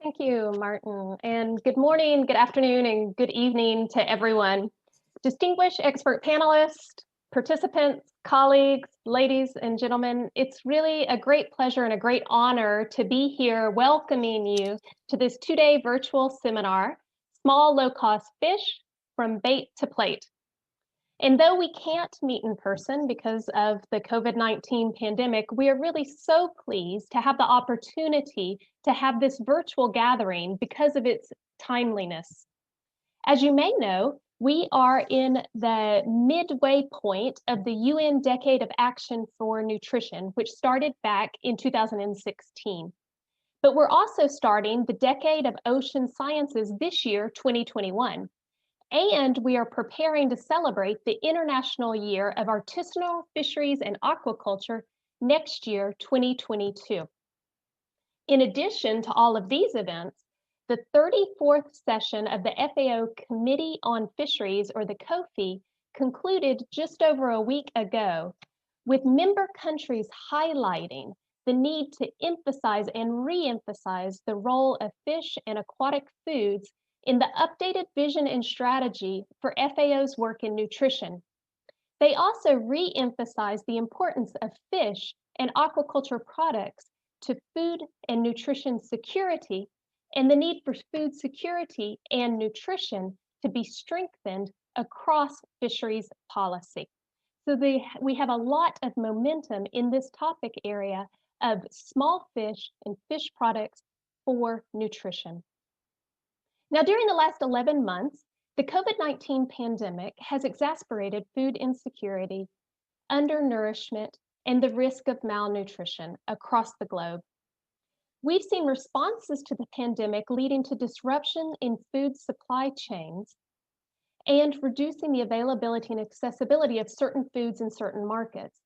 Thank you, Martin. And good morning, good afternoon, and good evening to everyone. Distinguished expert panelists, participants, colleagues, ladies and gentlemen, it's really a great pleasure and a great honor to be here welcoming you to this two-day virtual seminar, Small Low-Cost Fish from Bait to Plate. And though we can't meet in person because of the COVID-19 pandemic, we are really so pleased to have the opportunity to have this virtual gathering because of its timeliness. As you may know, we are in the midway point of the UN Decade of Action for Nutrition, which started back in 2016. But we're also starting the Decade of Ocean Sciences this year, 2021. And we are preparing to celebrate the International Year of Artisanal Fisheries and Aquaculture next year, 2022. In addition to all of these events, the 34th session of the FAO Committee on Fisheries, or the COFI, concluded just over a week ago, with member countries highlighting the need to emphasize and re-emphasize the role of fish and aquatic foods in the updated vision and strategy for FAO's work in nutrition. They also re-emphasize the importance of fish and aquaculture products to food and nutrition security and the need for food security and nutrition to be strengthened across fisheries policy. So we have a lot of momentum in this topic area of small fish and fish products for nutrition. Now, during the last 11 months, the COVID-19 pandemic has exacerbated food insecurity, undernourishment, and the risk of malnutrition across the globe. We've seen responses to the pandemic leading to disruption in food supply chains and reducing the availability and accessibility of certain foods in certain markets.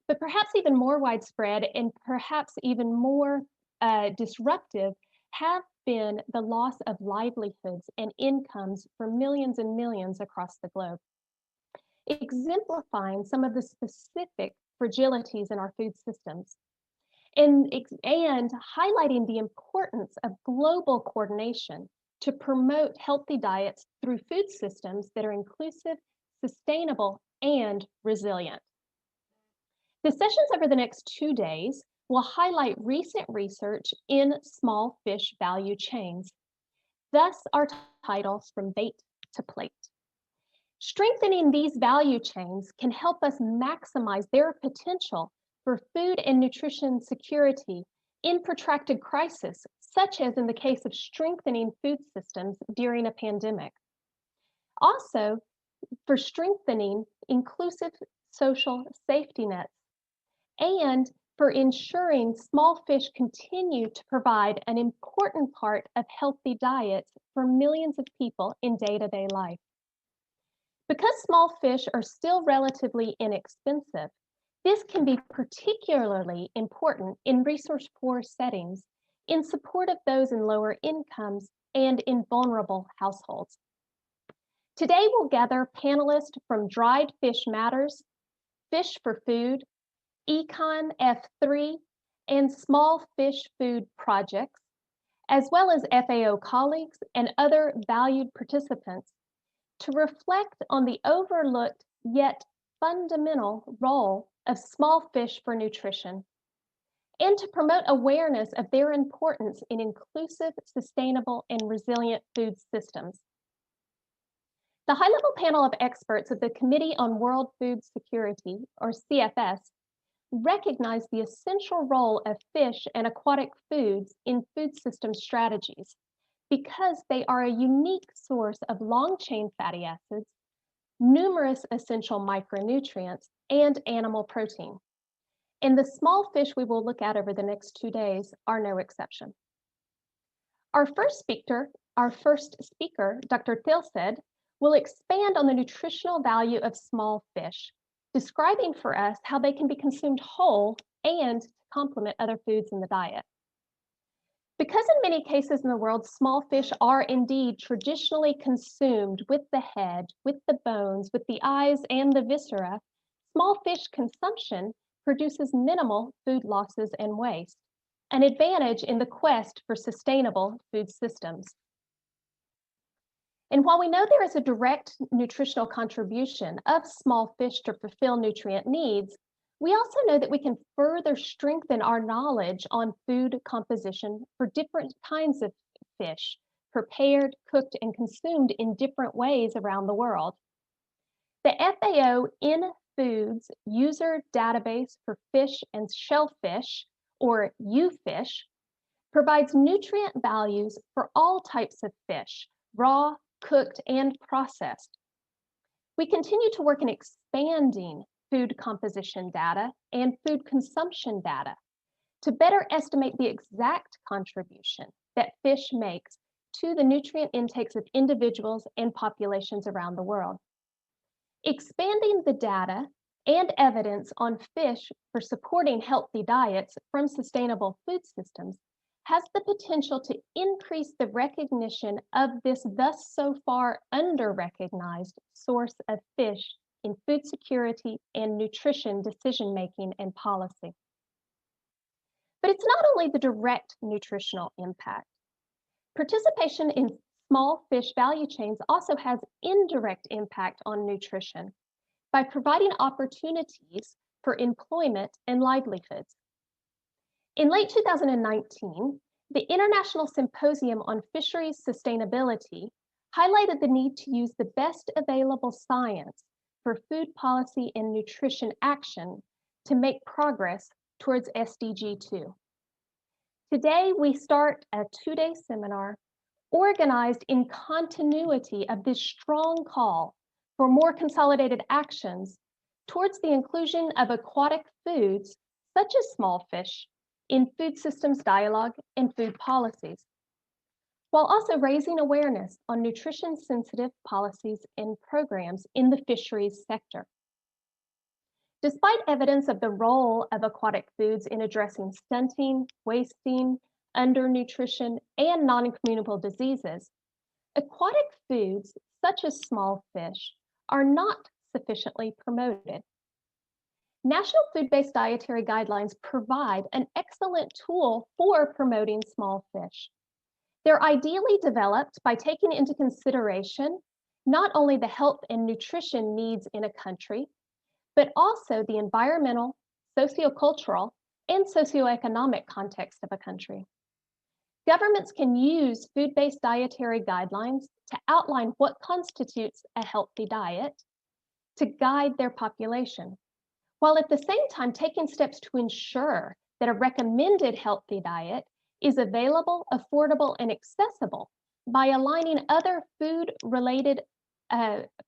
But perhaps even more widespread and perhaps even more disruptive have been the loss of livelihoods and incomes for millions and millions across the globe, exemplifying some of the specific fragilities in our food systems and highlighting the importance of global coordination to promote healthy diets through food systems that are inclusive, sustainable, and resilient. The sessions over the next 2 days will highlight recent research in small fish value chains. Thus, our titles From Bait to Plate. Strengthening these value chains can help us maximize their potential for food and nutrition security in protracted crisis, such as in the case of strengthening food systems during a pandemic. Also, for strengthening inclusive social safety nets and for ensuring small fish continue to provide an important part of healthy diets for millions of people in day-to-day life. Because small fish are still relatively inexpensive, this can be particularly important in resource-poor settings in support of those in lower incomes and in vulnerable households. Today, we'll gather panelists from Dried Fish Matters, Fish for Food, Econ F3, and Small Fish Food Projects, as well as FAO colleagues and other valued participants to reflect on the overlooked yet fundamental role of small fish for nutrition and to promote awareness of their importance in inclusive, sustainable, and resilient food systems. The high-level panel of experts of the Committee on World Food Security, or CFS, recognize the essential role of fish and aquatic foods in food system strategies because they are a unique source of long-chain fatty acids, numerous essential micronutrients, and animal protein. And the small fish we will look at over the next 2 days are no exception. Our first speaker, Dr. Tilsted, will expand on the nutritional value of small fish, describing for us how they can be consumed whole and complement other foods in the diet. Because in many cases in the world, small fish are indeed traditionally consumed with the head, with the bones, with the eyes, and the viscera, small fish consumption produces minimal food losses and waste. an advantage in the quest for sustainable food systems. And while we know there is a direct nutritional contribution of small fish to fulfill nutrient needs, we also know that we can further strengthen our knowledge on food composition for different kinds of fish, prepared, cooked, and consumed in different ways around the world. The FAO in Foods User Database for Fish and Shellfish, or UFish, provides nutrient values for all types of fish, raw, cooked, and processed. We continue to work in expanding food composition data and food consumption data to better estimate the exact contribution that fish makes to the nutrient intakes of individuals and populations around the world. Expanding the data and evidence on fish for supporting healthy diets from sustainable food systems has the potential to increase the recognition of this thus so far under-recognized source of fish in food security and nutrition decision-making and policy. But it's not only the direct nutritional impact. Participation in small fish value chains also has indirect impact on nutrition by providing opportunities for employment and livelihoods. In late 2019, the International Symposium on Fisheries Sustainability highlighted the need to use the best available science for food policy and nutrition action to make progress towards SDG 2. Today, we start a two-day seminar organized in continuity of this strong call for more consolidated actions towards the inclusion of aquatic foods, such as small fish, in food systems dialogue and food policies, while also raising awareness on nutrition-sensitive policies and programs in the fisheries sector. Despite evidence of the role of aquatic foods in addressing stunting, wasting, undernutrition, and non-communicable diseases, aquatic foods, such as small fish, are not sufficiently promoted. National food-based dietary guidelines provide an excellent tool for promoting small fish. They're ideally developed by taking into consideration not only the health and nutrition needs in a country, but also the environmental, sociocultural, and socioeconomic context of a country. Governments can use food-based dietary guidelines to outline what constitutes a healthy diet to guide their population, while at the same time taking steps to ensure that a recommended healthy diet is available, affordable, and accessible by aligning other food-related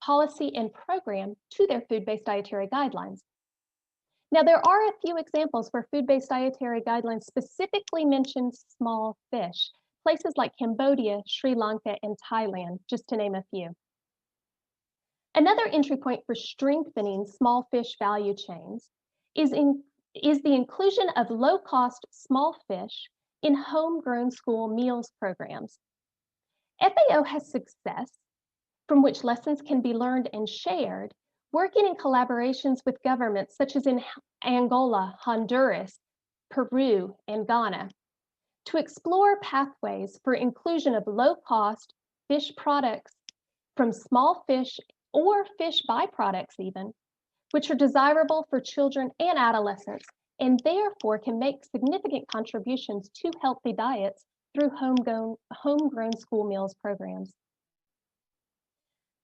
policy and program to their food-based dietary guidelines. Now, there are a few examples where food-based dietary guidelines specifically mention small fish, places like Cambodia, Sri Lanka, and Thailand, just to name a few. Another entry point for strengthening small fish value chains is the inclusion of low-cost small fish in homegrown school meals programs. FAO has success from which lessons can be learned and shared, working in collaborations with governments such as in Angola, Honduras, Peru, and Ghana to explore pathways for inclusion of low-cost fish products from small fish or fish byproducts even, which are desirable for children and adolescents, and therefore can make significant contributions to healthy diets through homegrown school meals programs.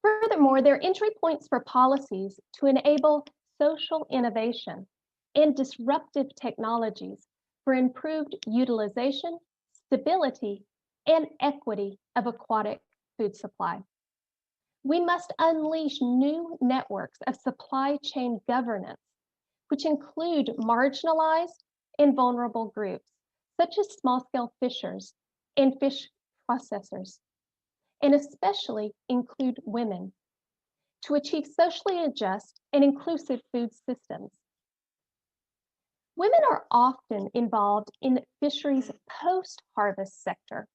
Furthermore, there are entry points for policies to enable social innovation and disruptive technologies for improved utilization, stability, and equity of aquatic food supply. We must unleash new networks of supply chain governance, which include marginalized and vulnerable groups, such as small-scale fishers and fish processors, and especially include women, to achieve socially just and inclusive food systems. Women are often involved in fisheries post-harvest sector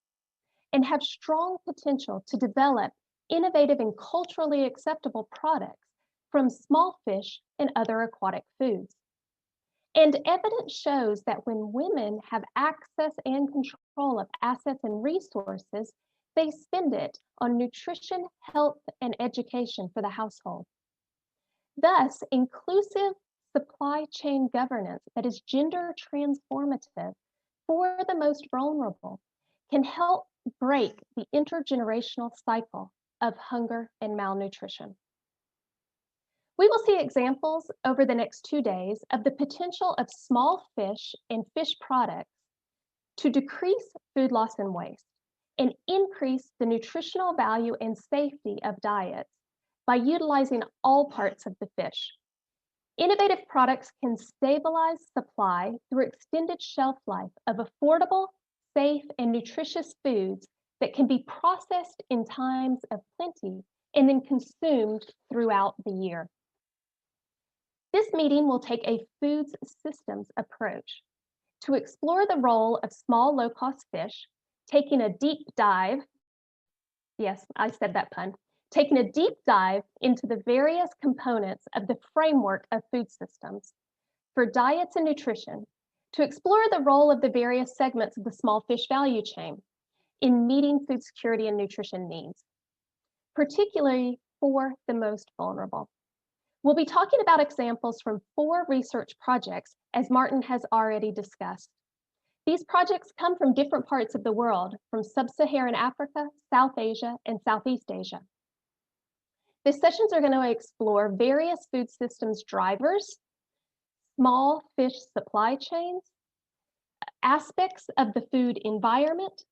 and have strong potential to develop innovative and culturally acceptable products from small fish and other aquatic foods. And evidence shows that when women have access and control of assets and resources, they spend it on nutrition, health, and education for the household. Thus, inclusive supply chain governance that is gender transformative for the most vulnerable can help break the intergenerational cycle of hunger and malnutrition. We will see examples over the next 2 days of the potential of small fish and fish products to decrease food loss and waste and increase the nutritional value and safety of diets by utilizing all parts of the fish. Innovative products can stabilize supply through extended shelf life of affordable, safe, and nutritious foods that can be processed in times of plenty and then consumed throughout the year. This meeting will take a foods systems approach to explore the role of small, low-cost fish, taking a deep dive, yes, I said that pun, taking a deep dive into the various components of the framework of food systems for diets and nutrition to explore the role of the various segments of the small fish value chain in meeting food security and nutrition needs, particularly for the most vulnerable. We'll be talking about examples from 4 research projects, as Martin has already discussed. These projects come from different parts of the world, from sub-Saharan Africa, South Asia, and Southeast Asia. The sessions are going to explore various food systems drivers, small fish supply chains, aspects of the food environment,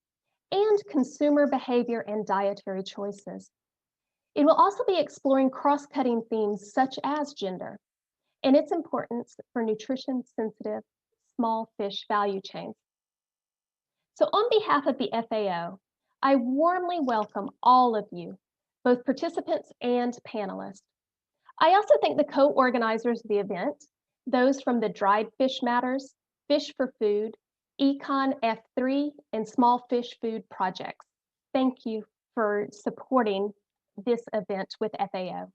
and consumer behavior and dietary choices. It will also be exploring cross-cutting themes such as gender and its importance for nutrition-sensitive small fish value chains. So on behalf of the FAO, I warmly welcome all of you, both participants and panelists. I also thank the co-organizers of the event, those from the Dried Fish Matters, Fish for Food, Econ F3, and Small Fish Food projects. Thank you for supporting this event with FAO.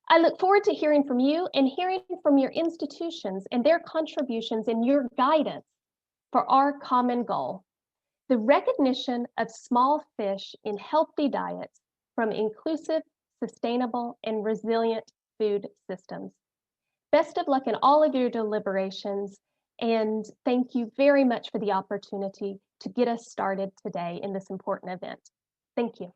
I look forward to hearing from you and hearing from your institutions and their contributions and your guidance for our common goal, the recognition of small fish in healthy diets from inclusive, sustainable, and resilient food systems. Best of luck in all of your deliberations, and thank you very much for the opportunity to get us started today in this important event. Thank you.